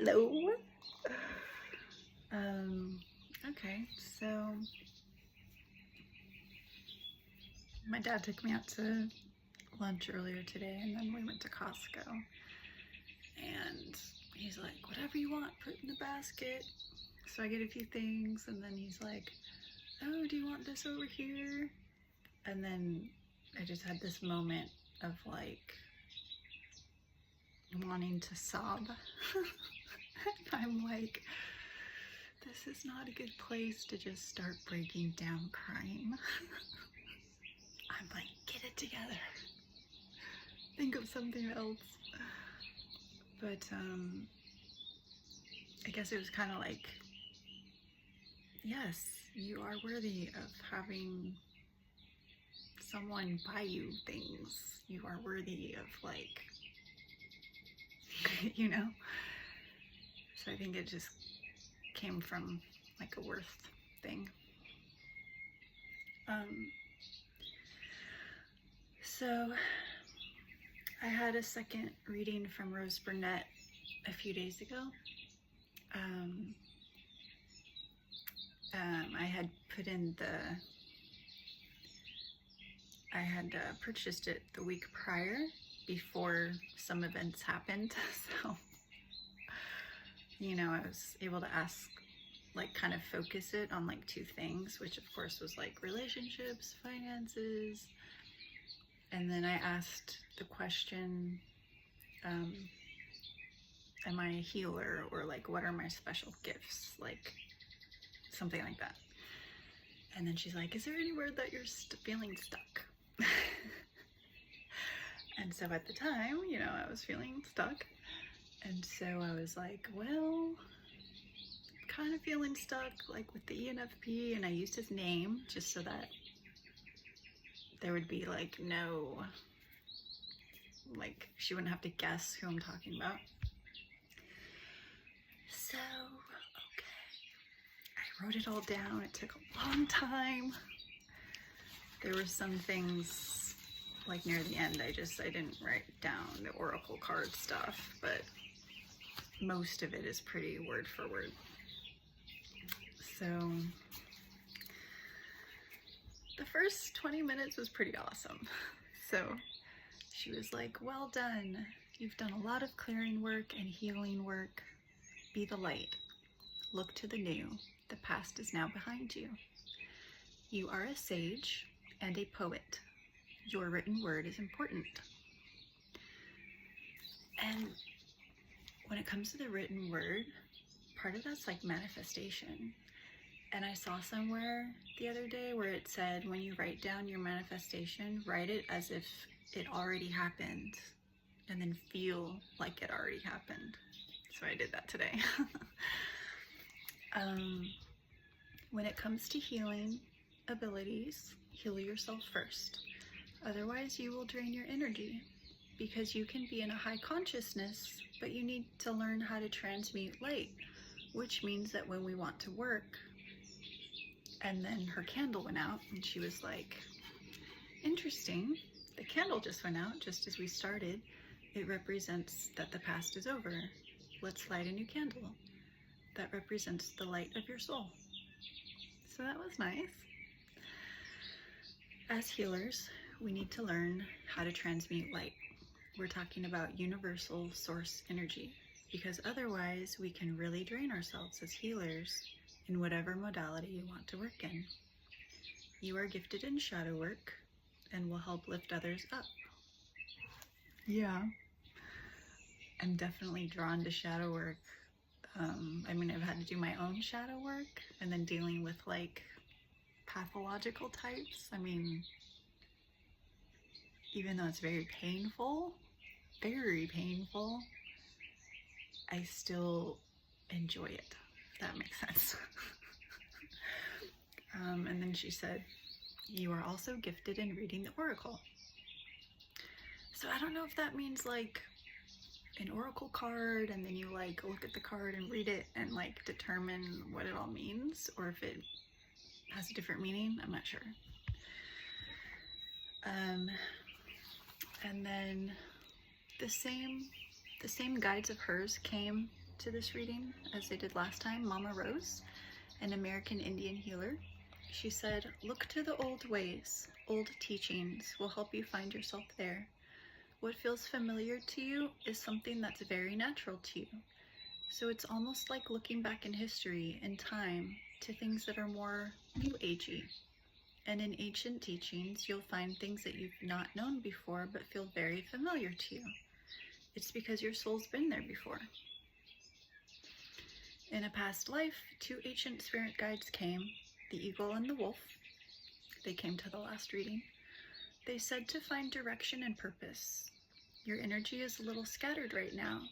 Hello. Okay, so my dad took me out to lunch earlier today, and then we went to Costco, and he's like, whatever you want, put in the basket. So I get a few things, and then he's like, oh, do you want this over here? And then I just had this moment of like wanting to sob. I'm like, this is not a good place to just start breaking down crying. I'm like, get it together. Think of something else. But I guess it was kind of like, yes, you are worthy of having someone buy you things. You are worthy of like, you know? So I think it just came from like a worth thing. So I had a second reading from Rose Burnett a few days ago. I had put in I had purchased it the week prior before some events happened. So, you know, I was able to ask, like kind of focus it on like two things, which of course was like relationships, finances. And then I asked the question, am I a healer, or like what are my special gifts, like something like that. And then she's like, is there any word that you're feeling stuck? And so at the time, you know, I was feeling stuck, and so I was like, well, kind of feeling stuck like with the ENFP, and I used his name just so that there would be like no, like she wouldn't have to guess who I'm talking about. So, okay, I wrote it all down. It took a long time. There were some things like near the end, I didn't write down the oracle card stuff, but most of it is pretty word for word. So the first 20 minutes was pretty awesome. So she was like, well done. You've done a lot of clearing work and healing work. Be the light. Look to the new. The past is now behind you. You are a sage and a poet. Your written word is important. And when it comes to the written word, part of that's like manifestation. And I saw somewhere the other day where it said, when you write down your manifestation, write it as if it already happened, and then feel like it already happened. So I did that today. When it comes to healing abilities, heal yourself first. Otherwise, you will drain your energy, because you can be in a high consciousness, but you need to learn how to transmute light, which means that when we want to work, and then her candle went out, and she was like, interesting, the candle just went out just as we started. It represents that the past is over. Let's light a new candle. That represents the light of your soul. So that was nice. As healers, we need to learn how to transmute light. We're talking about universal source energy, because otherwise we can really drain ourselves as healers in whatever modality you want to work in. You are gifted in shadow work and will help lift others up. Yeah, I'm definitely drawn to shadow work. I mean, I've had to do my own shadow work, and then dealing with like pathological types. I mean, even though it's very painful, I still enjoy it, if that makes sense. And then she said, you are also gifted in reading the oracle. So I don't know if that means like an oracle card, and then you like look at the card and read it and like determine what it all means, or if it has a different meaning. I'm not sure. And then the same guides of hers came to this reading, as I did last time, Mama Rose, an American Indian healer. She said, "Look to the old ways. Old teachings will help you find yourself there. What feels familiar to you is something that's very natural to you. So it's almost like looking back in history and time to things that are more new agey. And in ancient teachings, you'll find things that you've not known before but feel very familiar to you. It's because your soul's been there before." In a past life, two ancient spirit guides came, the eagle and the wolf. They came to the last reading. They said to find direction and purpose. Your energy is a little scattered right now.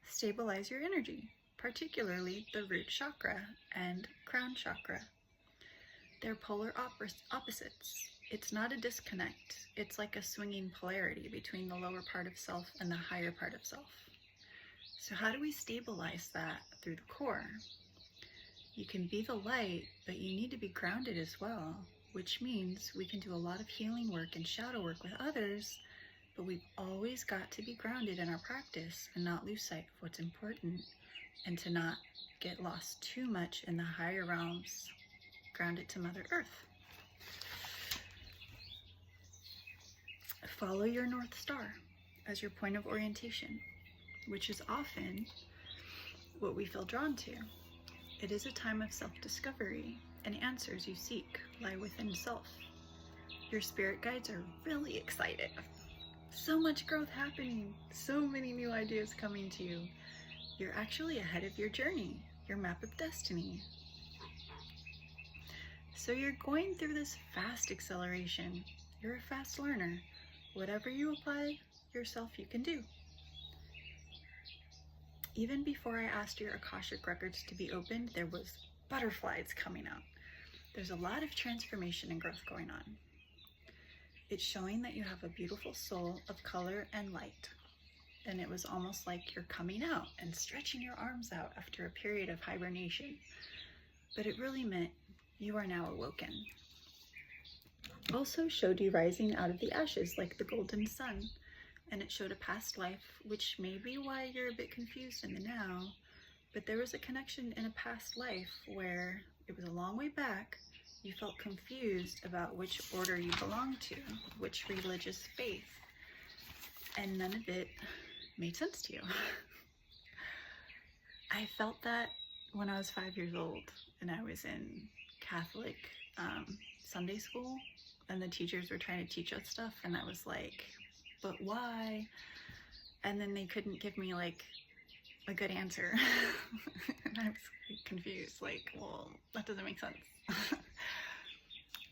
Stabilize your energy, particularly the root chakra and crown chakra. They're polar opposites. It's not a disconnect. It's like a swinging polarity between the lower part of self and the higher part of self. So how do we stabilize that through the core? You can be the light, but you need to be grounded as well, which means we can do a lot of healing work and shadow work with others, but we've always got to be grounded in our practice and not lose sight of what's important, and to not get lost too much in the higher realms. Grounded to Mother Earth. Follow your North Star as your point of orientation, which is often what we feel drawn to. It is a time of self-discovery, and answers you seek lie within self. Your spirit guides are really excited. So much growth happening, so many new ideas coming to you. You're actually ahead of your journey, your map of destiny. So you're going through this fast acceleration. You're a fast learner. Whatever you apply yourself, you can do. Even before I asked your Akashic records to be opened, there was butterflies coming out. There's a lot of transformation and growth going on. It's showing that you have a beautiful soul of color and light. And it was almost like you're coming out and stretching your arms out after a period of hibernation. But it really meant you are now awoken. Also showed you rising out of the ashes like the golden sun. And it showed a past life, which may be why you're a bit confused in the now, but there was a connection in a past life where it was a long way back. You felt confused about which order you belonged to, which religious faith, and none of it made sense to you. I felt that when I was 5 years old and I was in Catholic Sunday school, and the teachers were trying to teach us stuff, and I was like, but why? And then they couldn't give me like a good answer. And I was confused, like, well, that doesn't make sense.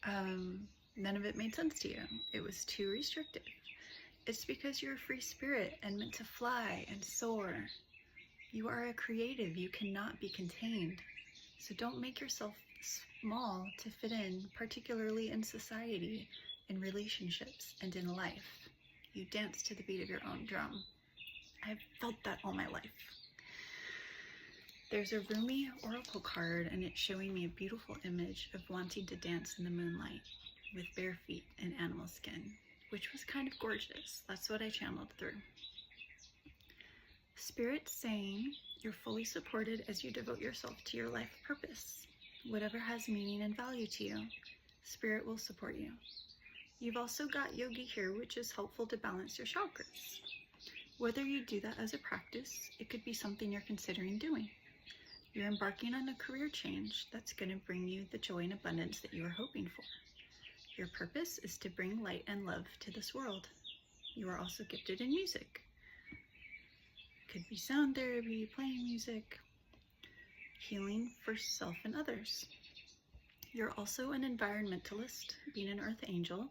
None of it made sense to you. It was too restrictive. It's because you're a free spirit and meant to fly and soar. You are a creative. You cannot be contained. So don't make yourself small to fit in, particularly in society, in relationships, and in life. You dance to the beat of your own drum. I've felt that all my life. There's a Rumi oracle card, and it's showing me a beautiful image of wanting to dance in the moonlight with bare feet and animal skin, which was kind of gorgeous. That's what I channeled through. Spirit saying you're fully supported as you devote yourself to your life purpose. Whatever has meaning and value to you, Spirit will support you. You've also got yogi here, which is helpful to balance your chakras. Whether you do that as a practice, it could be something you're considering doing. You're embarking on a career change that's going to bring you the joy and abundance that you were hoping for. Your purpose is to bring light and love to this world. You are also gifted in music. Could be sound therapy, playing music, healing for self and others. You're also an environmentalist, being an earth angel,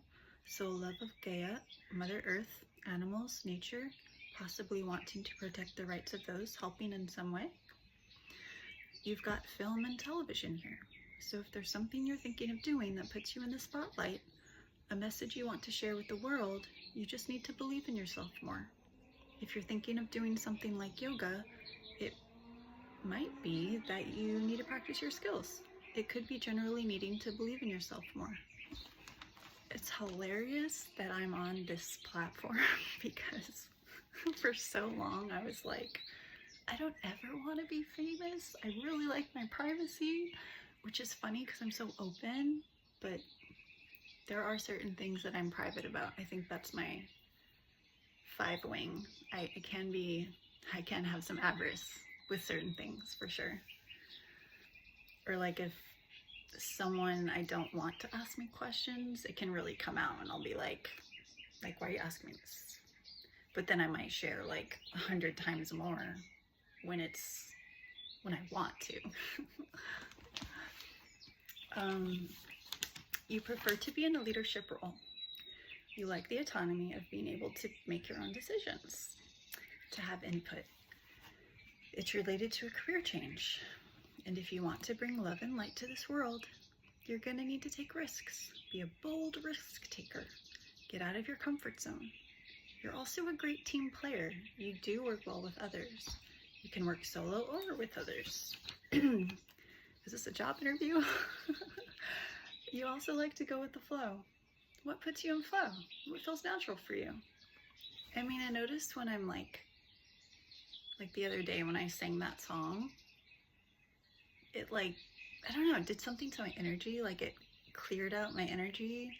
so love of Gaia, Mother Earth, animals, nature, possibly wanting to protect the rights of those helping in some way. You've got film and television here, so if there's something you're thinking of doing that puts you in the spotlight, a message you want to share with the world, you just need to believe in yourself more. If you're thinking of doing something like yoga, it might be that you need to practice your skills. It could be generally needing to believe in yourself more. It's hilarious that I'm on this platform because for so long I was like, I don't ever want to be famous. I really like my privacy, which is funny because I'm so open, but there are certain things that I'm private about. I think that's my 5 wing. I can have some avarice with certain things for sure. Or like if someone I don't want to ask me questions, it can really come out and I'll be like, why are you asking me this? But then I might share like 100 times more when I want to. You prefer to be in a leadership role. You like the autonomy of being able to make your own decisions, to have input. It's related to a career change. And if you want to bring love and light to this world, you're going to need to take risks. Be a bold risk taker. Get out of your comfort zone. You're also a great team player. You do work well with others. You can work solo or with others. Is this a job interview? You also like to go with the flow. What puts you in flow? What feels natural for you? I mean, I noticed when I'm like the other day when I sang that song, it I don't know, it did something to my energy. Like it cleared out my energy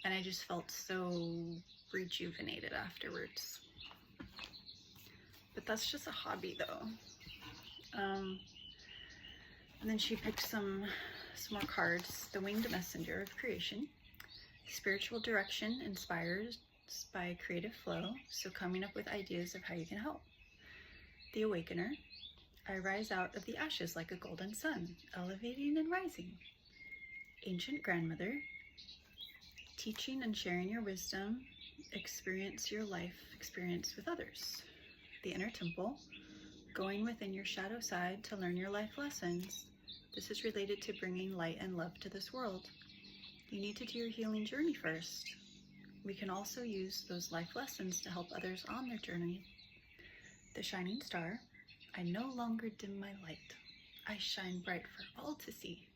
and I just felt so rejuvenated afterwards. But that's just a hobby though. And then she picked some more cards. The Winged Messenger of Creation. Spiritual direction inspires by creative flow, so coming up with ideas of how you can help. The Awakener. I rise out of the ashes like a golden sun, elevating and rising. Ancient Grandmother. Teaching and sharing your wisdom. Experience your life experience with others. The Inner Temple. Going within your shadow side to learn your life lessons. This is related to bringing light and love to this world. You need to do your healing journey first. We can also use those life lessons to help others on their journey. The Shining Star. I no longer dim my light. I shine bright for all to see.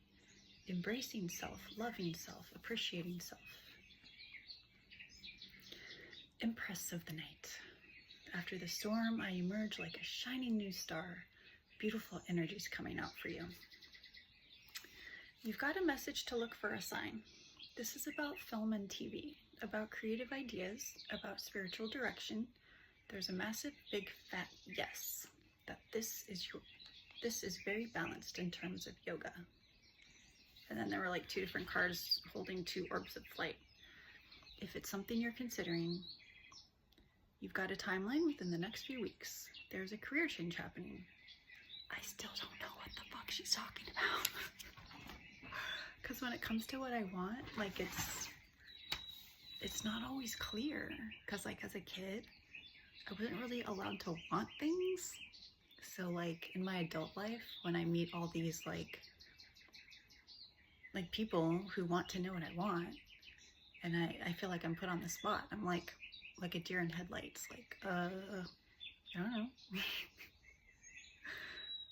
Embracing self, loving self, appreciating self. Empress of the Night. After the storm, I emerge like a shining new star. Beautiful energies coming out for you. You've got a message to look for a sign. This is about film and TV, about creative ideas, about spiritual direction. There's a massive, big, fat yes that this is very balanced in terms of yoga. And then there were like 2 different cards holding 2 orbs of light. If it's something you're considering, you've got a timeline within the next few weeks. There's a career change happening. I still don't know what the fuck she's talking about. Because when it comes to what I want, like it's not always clear. Because like as a kid, I wasn't really allowed to want things. So like in my adult life, when I meet all these like people who want to know what I want, and I feel like I'm put on the spot. I'm like a deer in headlights. Like, I don't know.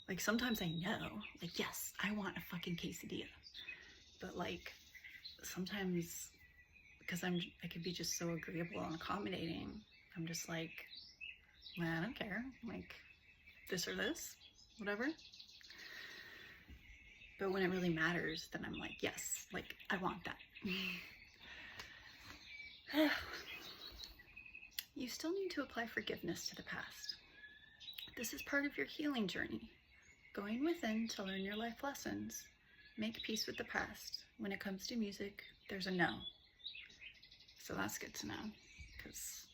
Like sometimes I know, like, yes, I want a fucking quesadilla. But like sometimes, because I could be just so agreeable and accommodating, I'm just like, man, I don't care. Like this or this, whatever. But when it really matters, then I'm like, yes, like I want that. You still need to apply forgiveness to the past. This is part of your healing journey. Going within to learn your life lessons. Make peace with the past. When it comes to music, there's a no. So that's good to know, because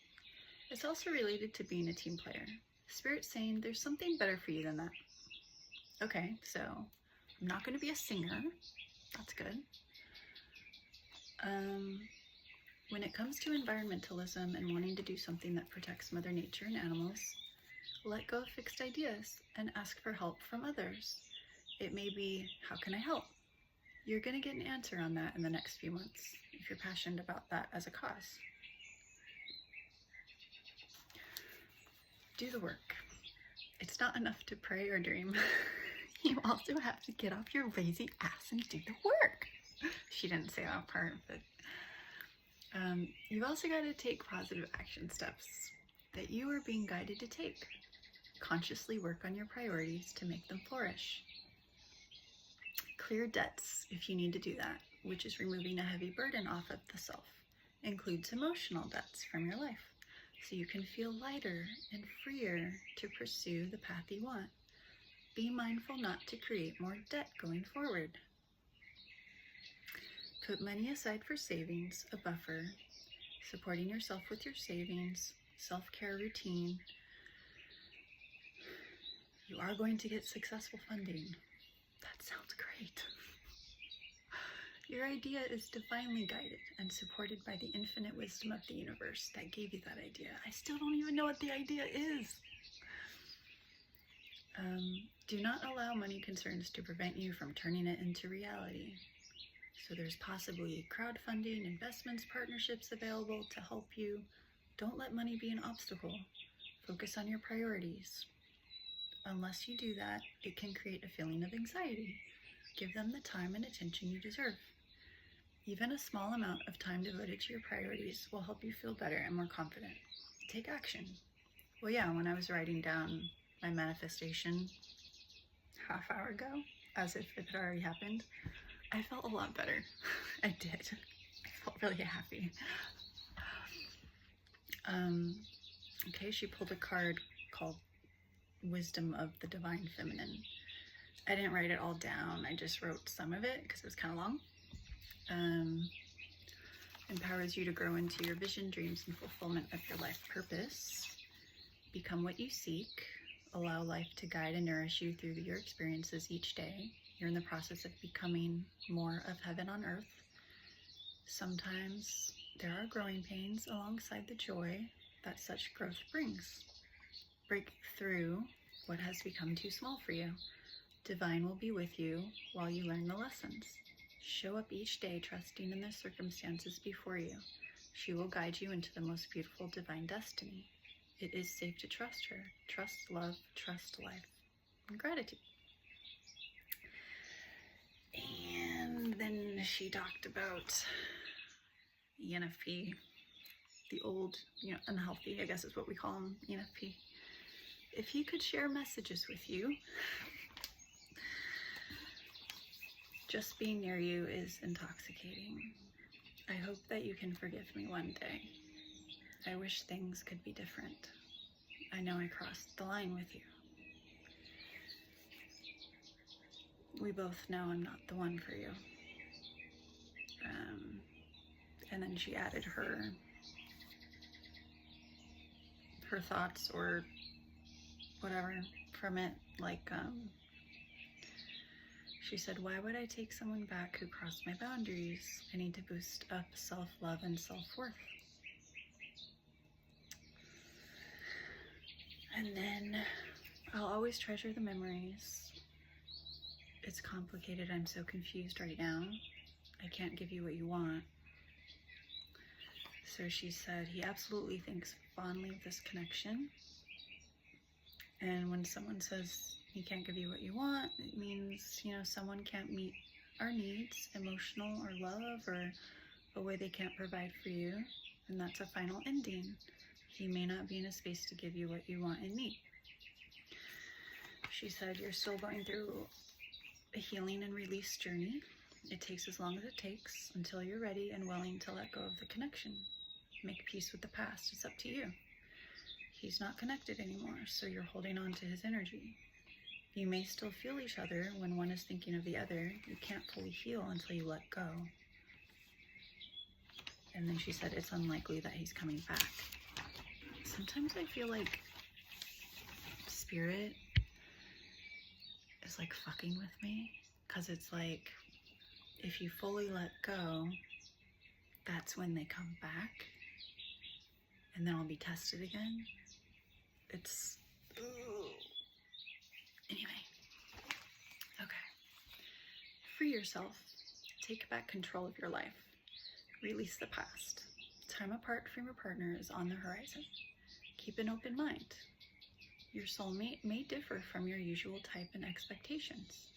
it's also related to being a team player. Spirit's saying there's something better for you than that. Okay, so I'm not going to be a singer. That's good. When it comes to environmentalism and wanting to do something that protects Mother Nature and animals, let go of fixed ideas and ask for help from others. It may be, how can I help? You're going to get an answer on that in the next few months if you're passionate about that as a cause. Do the work. It's not enough to pray or dream. You also have to get off your lazy ass and do the work. She didn't say that part, but you've also got to take positive action steps that you are being guided to take. Consciously work on your priorities to make them flourish. Clear debts if you need to do that, which is removing a heavy burden off of the self. Includes emotional debts from your life, so you can feel lighter and freer to pursue the path you want. Be mindful not to create more debt going forward. Put money aside for savings, a buffer, supporting yourself with your savings, self-care routine. You are going to get successful funding. That sounds great. Your idea is divinely guided and supported by the infinite wisdom of the universe that gave you that idea. I still don't even know what the idea is. Do not allow money concerns to prevent you from turning it into reality. So there's possibly crowdfunding, investments, partnerships available to help you. Don't let money be an obstacle. Focus on your priorities. Unless you do that, it can create a feeling of anxiety. Give them the time and attention you deserve. Even a small amount of time devoted to your priorities will help you feel better and more confident. Take action. Well, yeah, when I was writing down my manifestation half hour ago, as if it had already happened, I felt a lot better. I did. I felt really happy. Okay, she pulled a card called Wisdom of the Divine Feminine. I didn't write it all down. I just wrote some of it because it was kind of long. Empowers you to grow into your vision, dreams, and fulfillment of your life purpose. Become what you seek. Allow life to guide and nourish you through your experiences each day. You're in the process of becoming more of heaven on earth. Sometimes there are growing pains alongside the joy that such growth brings. Break through what has become too small for you. Divine will be with you while you learn the lessons. Show up each day trusting in the circumstances before you. She will guide you into the most beautiful divine destiny. It is safe to trust her. Trust love, trust life, and gratitude. And then she talked about ENFP, the old, unhealthy, I guess is what we call them, ENFP. If he could share messages with you, just being near you is intoxicating. I hope that you can forgive me one day. I wish things could be different. I know I crossed the line with you. We both know I'm not the one for you. And then she added her thoughts or whatever from it, like she said, why would I take someone back who crossed my boundaries? I need to boost up self-love and self-worth. And then I'll always treasure the memories. It's complicated. I'm so confused right now. I can't give you what you want. So she said, he absolutely thinks fondly of this connection. And when someone says he can't give you what you want, it means, someone can't meet our needs, emotional or love, or a way they can't provide for you. And that's a final ending. He may not be in a space to give you what you want and need. She said, you're still going through a healing and release journey. It takes as long as it takes until you're ready and willing to let go of the connection. Make peace with the past. It's up to you. He's not connected anymore, so you're holding on to his energy. You may still feel each other when one is thinking of the other. You can't fully heal until you let go. And then she said, it's unlikely that he's coming back. Sometimes I feel like spirit is like fucking with me, because it's like, if you fully let go, that's when they come back, and then I'll be tested again. It's, anyway, okay. Free yourself. Take back control of your life. Release the past. Time apart from your partner is on the horizon. Keep an open mind. Your soulmate may differ from your usual type and expectations.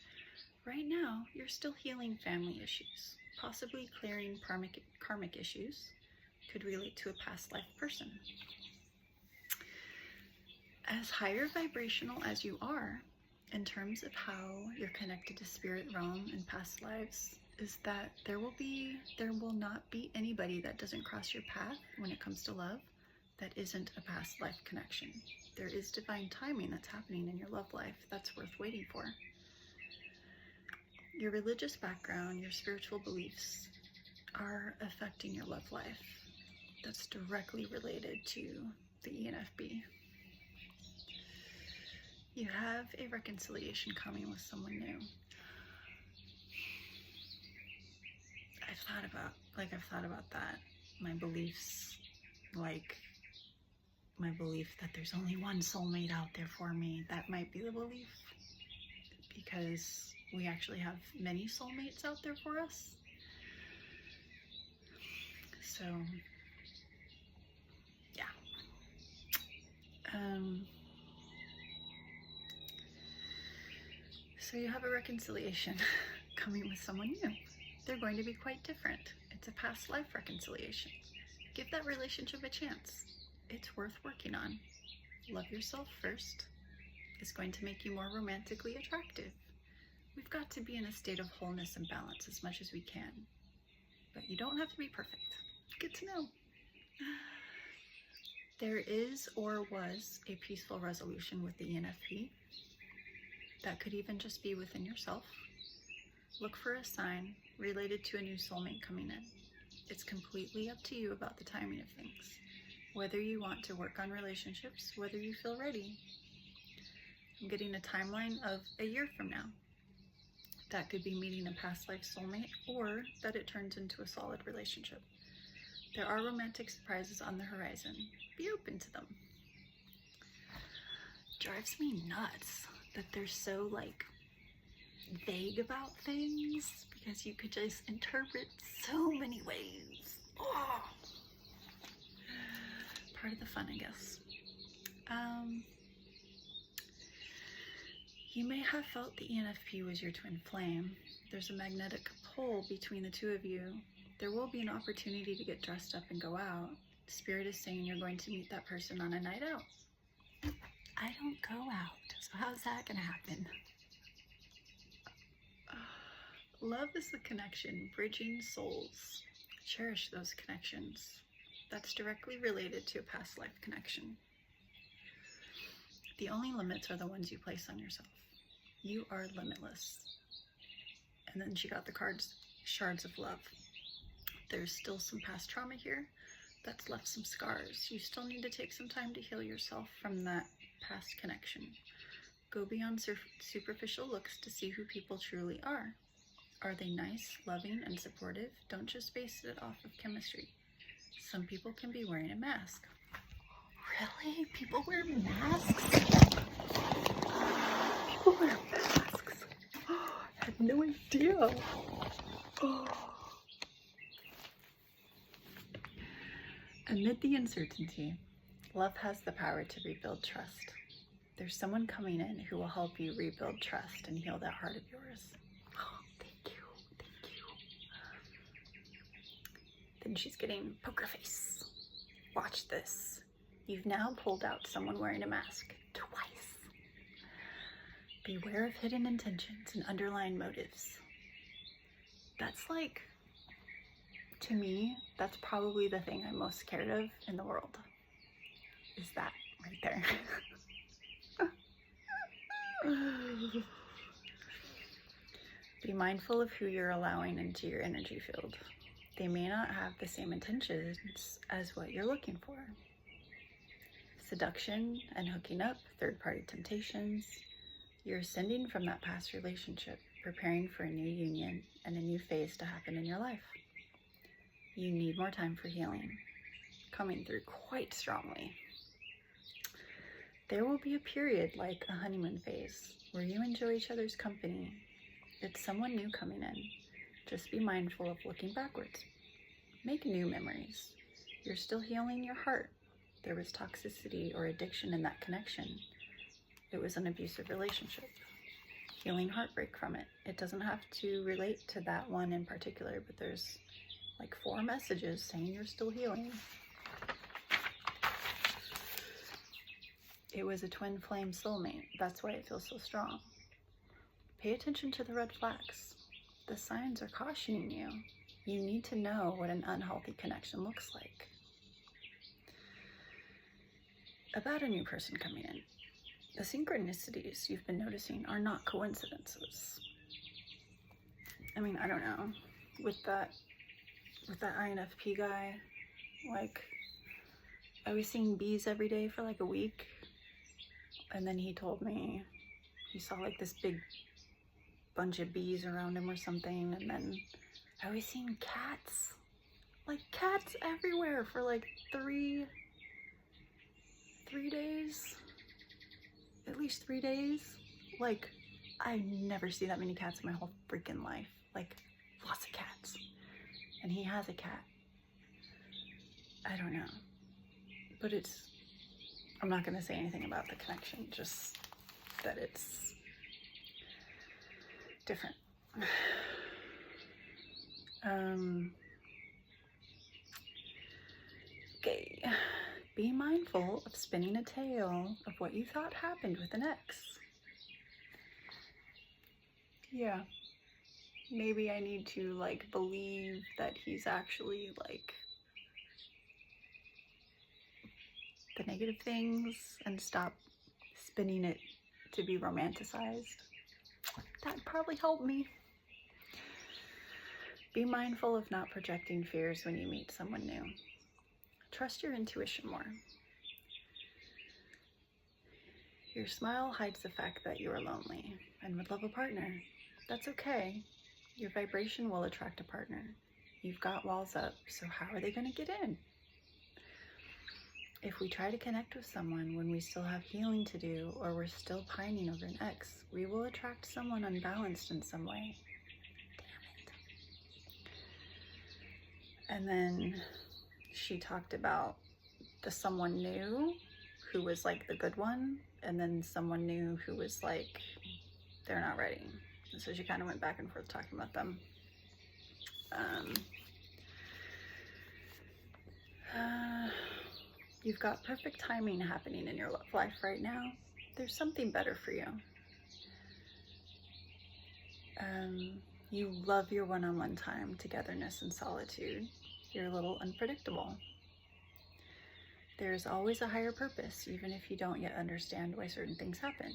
Right now, you're still healing family issues, possibly clearing karmic issues. Could relate to a past life person. as higher vibrational as you are, in terms of how you're connected to spirit realm and past lives, is that there will not be anybody that doesn't cross your path when it comes to love that isn't a past life connection. There is divine timing that's happening in your love life that's worth waiting for. Your religious background, your spiritual beliefs are affecting your love life. That's directly related to the ENFP. You have a reconciliation coming with someone new. I've thought about that. My beliefs, like my belief that there's only one soulmate out there for me, that might be the belief, because we actually have many soulmates out there for us. So, yeah. So you have a reconciliation coming with someone new. They're going to be quite different. It's a past life reconciliation. Give that relationship a chance. It's worth working on. Love yourself first. It's going to make you more romantically attractive. We've got to be in a state of wholeness and balance as much as we can. But you don't have to be perfect. Good to know. There is or was a peaceful resolution with the ENFP. That could even just be within yourself. Look for a sign related to a new soulmate coming in. It's completely up to you about the timing of things. Whether you want to work on relationships, whether you feel ready. I'm getting a timeline of a year from now. That could be meeting a past life soulmate, or that it turns into a solid relationship. There are romantic surprises on the horizon. Be open to them. Drives me nuts that they're so vague about things, because you could just interpret so many ways. Oh. Part of the fun, I guess. You may have felt the ENFP was your twin flame. There's a magnetic pull between the two of you. There will be an opportunity to get dressed up and go out. Spirit is saying you're going to meet that person on a night out. I don't go out, so how's that gonna happen? Love is the connection, bridging souls. Cherish those connections. That's directly related to a past life connection. The only limits are the ones you place on yourself. You are limitless. And then she got the cards, shards of love. There's still some past trauma here that's left some scars. You still need to take some time to heal yourself from that past connection. Go beyond superficial looks to see who people truly are. Are they nice, loving, and supportive? Don't just base it off of chemistry. Some people can be wearing a mask. Really? People wear masks? People wear masks? I had no idea. Amid the uncertainty, love has the power to rebuild trust. There's someone coming in who will help you rebuild trust and heal that heart of yours. Oh, thank you, thank you. Then she's getting poker face. Watch this. You've now pulled out someone wearing a mask twice. Beware of hidden intentions and underlying motives. That's to me, that's probably the thing I'm most scared of in the world. Is that right there. Be mindful of who you're allowing into your energy field. They may not have the same intentions as what you're looking for. Seduction and hooking up, third-party temptations. You're ascending from that past relationship, preparing for a new union and a new phase to happen in your life. You need more time for healing, coming through quite strongly. There will be a period like a honeymoon phase where you enjoy each other's company. It's someone new coming in. Just be mindful of looking backwards. Make new memories. You're still healing your heart. There was toxicity or addiction in that connection. It was an abusive relationship. Healing heartbreak from it. It doesn't have to relate to that one in particular, but there's 4 messages saying you're still healing. It was a twin flame soulmate. That's why it feels so strong. Pay attention to the red flags. The signs are cautioning you. You need to know what an unhealthy connection looks like. About a new person coming in. The synchronicities you've been noticing are not coincidences. I mean, I don't know. With that INFP guy, like, I was seeing bees every day for like a week. And then he told me he saw like this big bunch of bees around him or something. And then I was seeing cats, like cats everywhere for like three days, at least 3 days. Like, I never see that many cats in my whole freaking life. Like, lots of cats. And he has a cat. I don't know. But I'm not going to say anything about the connection, just that it's different. Okay. Be mindful of spinning a tale of what you thought happened with an ex. Yeah. Maybe I need to, like, believe that he's actually, like, the negative things and stop spinning it to be romanticized. That'd probably help me. Be mindful of not projecting fears when you meet someone new. Trust your intuition more. Your smile hides the fact that you are lonely and would love a partner. That's okay. Your vibration will attract a partner. You've got walls up, so how are they going to get in? If we try to connect with someone when we still have healing to do, or we're still pining over an ex, we will attract someone unbalanced in some way. Damn it. And then she talked about the someone new who was like the good one, and then someone new who was like, they're not ready. And so she kind of went back and forth talking about them. You've got perfect timing happening in your love life right now. There's something better for you. You love your one-on-one time, togetherness, and solitude. You're a little unpredictable. There's always a higher purpose, even if you don't yet understand why certain things happen.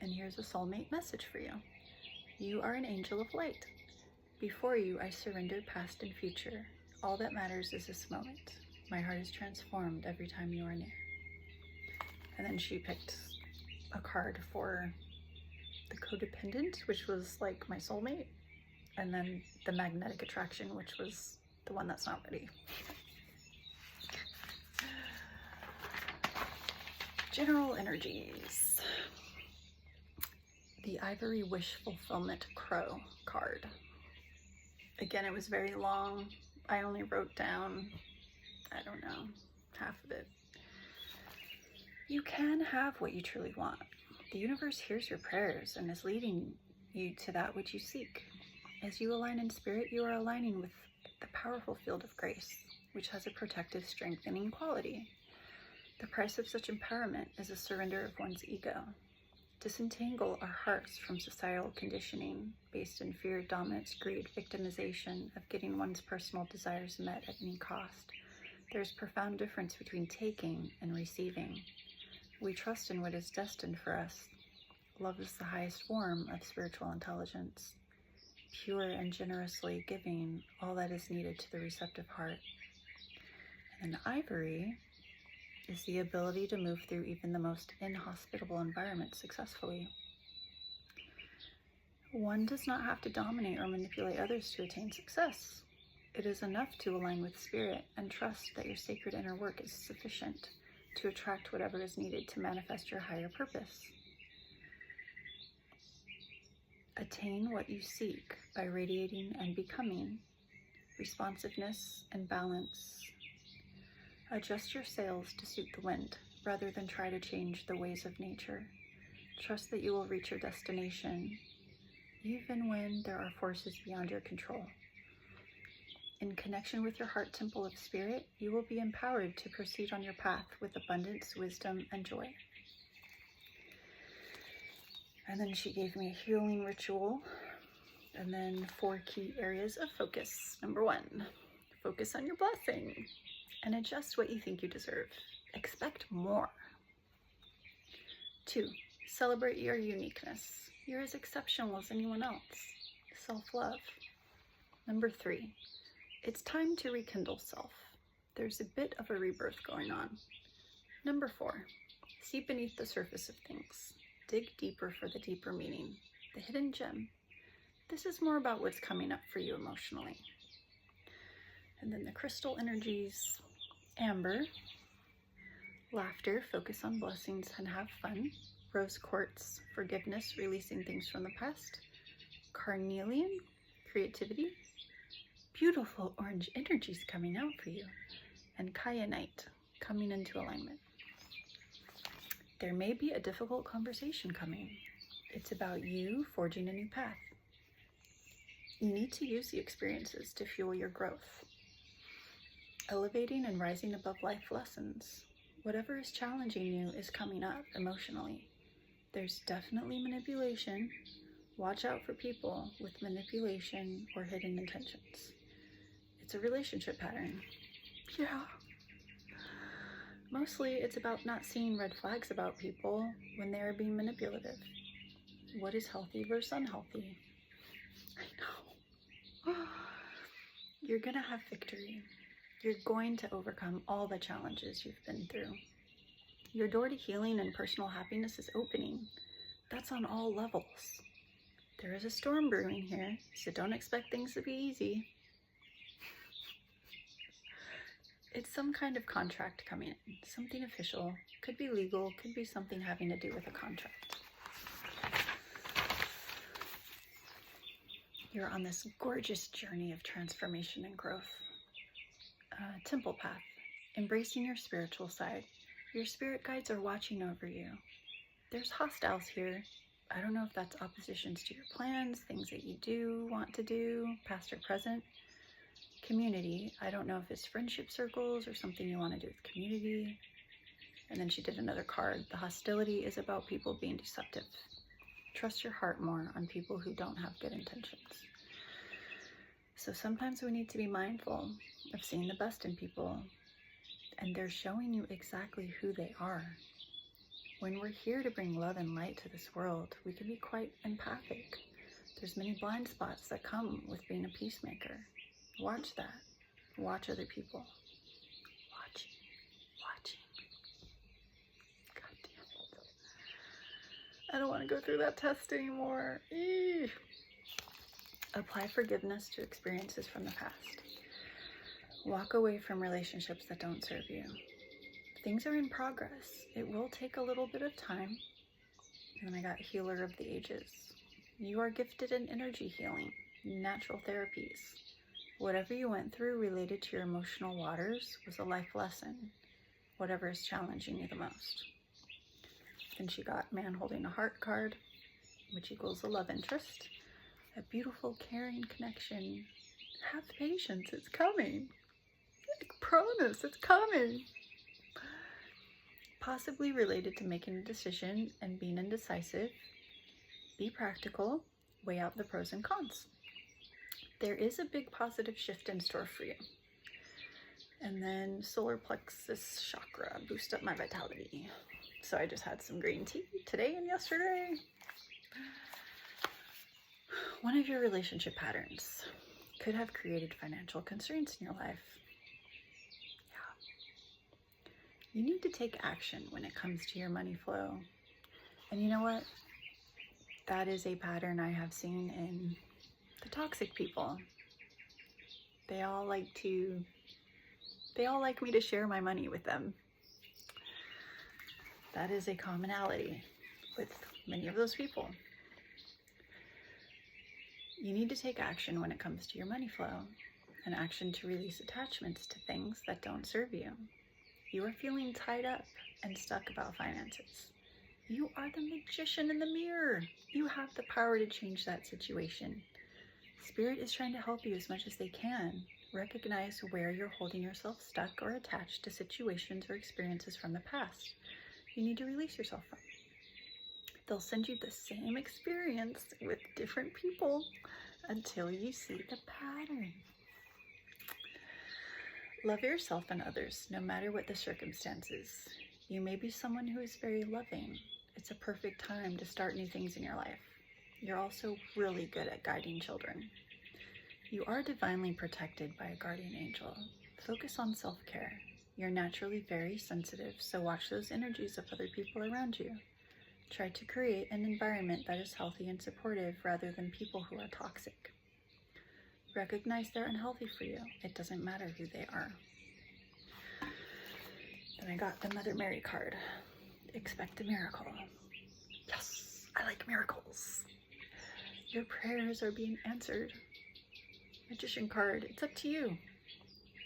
And here's a soulmate message for you. You are an angel of light. Before you, I surrendered past and future. All that matters is this moment. My heart is transformed every time you are near. And then she picked a card for the codependent, which was like my soulmate. And then the magnetic attraction, which was the one that's not ready. General energies. The Ivory Wish Fulfillment Crow card. Again, it was very long. I only wrote down, I don't know, half of it. You can have what you truly want. The universe hears your prayers and is leading you to that which you seek. As you align in spirit, you are aligning with the powerful field of grace, which has a protective, strengthening quality. The price of such empowerment is a surrender of one's ego. Disentangle our hearts from societal conditioning based in fear, dominance, greed, victimization of getting one's personal desires met at any cost. There's profound difference between taking and receiving. We trust in what is destined for us. Love is the highest form of spiritual intelligence, pure and generously giving all that is needed to the receptive heart. And ivory is the ability to move through even the most inhospitable environments successfully. One does not have to dominate or manipulate others to attain success. It is enough to align with spirit and trust that your sacred inner work is sufficient to attract whatever is needed to manifest your higher purpose. Attain what you seek by radiating and becoming responsiveness and balance. Adjust your sails to suit the wind, rather than try to change the ways of nature. Trust that you will reach your destination, even when there are forces beyond your control. In connection with your heart temple of spirit, you will be empowered to proceed on your path with abundance, wisdom, and joy. And then she gave me a healing ritual, and then 4 key areas of focus. Number 1, focus on your blessing and adjust what you think you deserve. Expect more. 2, celebrate your uniqueness. You're as exceptional as anyone else. Self-love. Number 3, it's time to rekindle self. There's a bit of a rebirth going on. Number 4, see beneath the surface of things. Dig deeper for the deeper meaning, the hidden gem. This is more about what's coming up for you emotionally. And then the crystal energies: amber, laughter, focus on blessings and have fun. Rose quartz, forgiveness, releasing things from the past. Carnelian, creativity. Beautiful orange energies coming out for you. And kyanite, coming into alignment. There may be a difficult conversation coming. It's about you forging a new path. You need to use the experiences to fuel your growth. Elevating and rising above life lessons. Whatever is challenging you is coming up emotionally. There's definitely manipulation. Watch out for people with manipulation or hidden intentions. It's a relationship pattern. Yeah. Mostly it's about not seeing red flags about people when they are being manipulative. What is healthy versus unhealthy? I know. You're gonna have victory. You're going to overcome all the challenges you've been through. Your door to healing and personal happiness is opening. That's on all levels. There is a storm brewing here, so don't expect things to be easy. It's some kind of contract coming in, something official. Could be legal, could be something having to do with a contract. You're on this gorgeous journey of transformation and growth. Temple path, embracing your spiritual side. Your spirit guides are watching over you. There's hostiles here. I don't know if that's oppositions to your plans, things that you do want to do, past or present. Community, I don't know if it's friendship circles or something you want to do with community. And then she did another card. The hostility is about people being deceptive. Trust your heart more on people who don't have good intentions. So sometimes we need to be mindful of seeing the best in people, and they're showing you exactly who they are. When we're here to bring love and light to this world, we can be quite empathic. There's many blind spots that come with being a peacemaker. Watch that. Watch other people. Watching. God damn it. I don't want to go through that test anymore. Eesh. Apply forgiveness to experiences from the past. Walk away from relationships that don't serve you. Things are in progress. It will take a little bit of time. And then I got Healer of the Ages. You are gifted in energy healing, natural therapies. Whatever you went through related to your emotional waters was a life lesson. Whatever is challenging you the most. Then she got Man Holding a Heart card, which equals a love interest. A beautiful, caring connection. Have patience, it's coming. I promise, it's coming. Possibly related to making a decision and being indecisive. Be practical, weigh out the pros and cons. There is a big positive shift in store for you. And then solar plexus chakra, boost up my vitality. So I just had some green tea today and yesterday. One of your relationship patterns could have created financial constraints in your life. Yeah. You need to take action when it comes to your money flow. And you know what? That is a pattern I have seen in the toxic people. They all like me to share my money with them. That is a commonality with many of those people. You need to take action when it comes to your money flow, an action to release attachments to things that don't serve you. You are feeling tied up and stuck about finances. You are the magician in the mirror. You have the power to change that situation. Spirit is trying to help you as much as they can. Recognize where you're holding yourself stuck or attached to situations or experiences from the past. You need to release yourself from. They'll send you the same experience with different people until you see the pattern. Love yourself and others, no matter what the circumstances. You may be someone who is very loving. It's a perfect time to start new things in your life. You're also really good at guiding children. You are divinely protected by a guardian angel. Focus on self-care. You're naturally very sensitive, so watch those energies of other people around you. Try to create an environment that is healthy and supportive rather than people who are toxic. Recognize they're unhealthy for you. It doesn't matter who they are. Then I got the Mother Mary card. Expect a miracle. Yes, I like miracles. Your prayers are being answered. Magician card, it's up to you.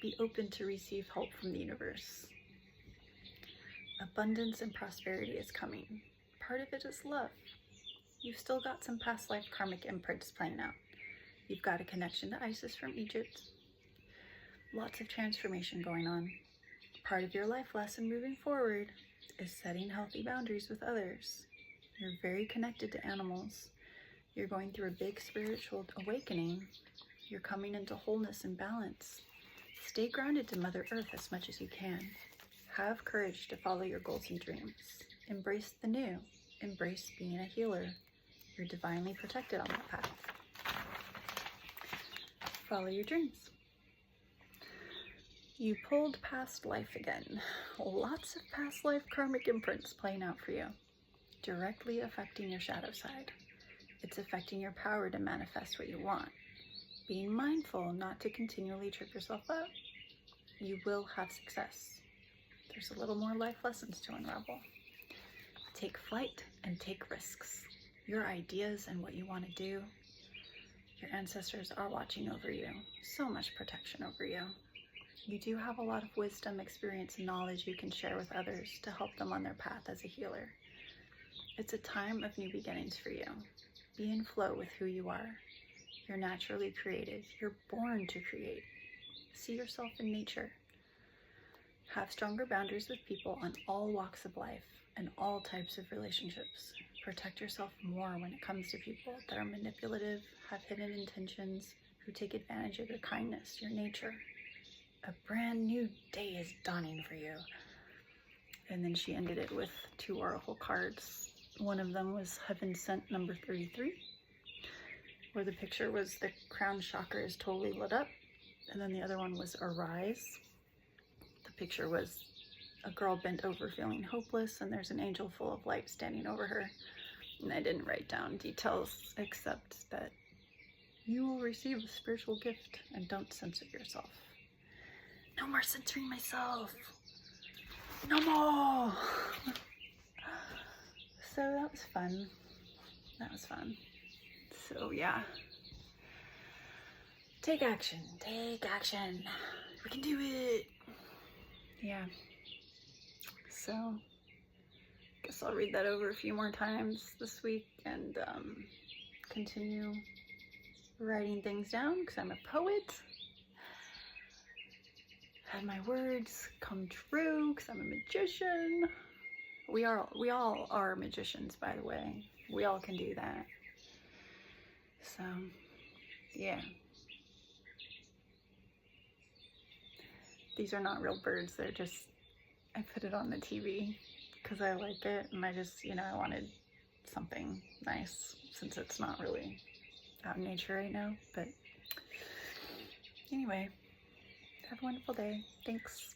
Be open to receive help from the universe. Abundance and prosperity is coming. Part of it is love. You've still got some past life karmic imprints playing out. You've got a connection to Isis from Egypt. Lots of transformation going on. Part of your life lesson moving forward is setting healthy boundaries with others. You're very connected to animals. You're going through a big spiritual awakening. You're coming into wholeness and balance. Stay grounded to Mother Earth as much as you can. Have courage to follow your goals and dreams. Embrace the new. Embrace being a healer. You're divinely protected on that path. Follow your dreams. You pulled past life again. Lots of past life karmic imprints playing out for you, directly affecting your shadow side. It's affecting your power to manifest what you want. Being mindful not to continually trip yourself up. You will have success. There's a little more life lessons to unravel. Take flight and take risks. Your ideas and what you want to do. Your ancestors are watching over you. So much protection over you. You do have a lot of wisdom, experience, and knowledge you can share with others to help them on their path as a healer. It's a time of new beginnings for you. Be in flow with who you are. You're naturally creative. You're born to create. See yourself in nature. Have stronger boundaries with people on all walks of life and all types of relationships. Protect yourself more when it comes to people that are manipulative, have hidden intentions, who take advantage of your kindness, your nature. A brand new day is dawning for you. And then she ended it with 2 oracle cards. One of them was Heaven Sent number 33, where the picture was the crown chakra is totally lit up. And then the other one was Arise. The picture was a girl bent over feeling hopeless, and there's an angel full of light standing over her. And I didn't write down details except that you will receive a spiritual gift, and don't censor yourself. No more censoring myself. No more. So that was fun. That was fun. So yeah. Take action. Take action. We can do it. Yeah. So guess I'll read that over a few more times this week and continue writing things down because I'm a poet. Have my words come true because I'm a magician. We all are magicians, by the way. We all can do that. So, yeah. These are not real birds. They're just, I put it on the TV because I like it, and I just, I wanted something nice since it's not really out in nature right now. But anyway, have a wonderful day. Thanks.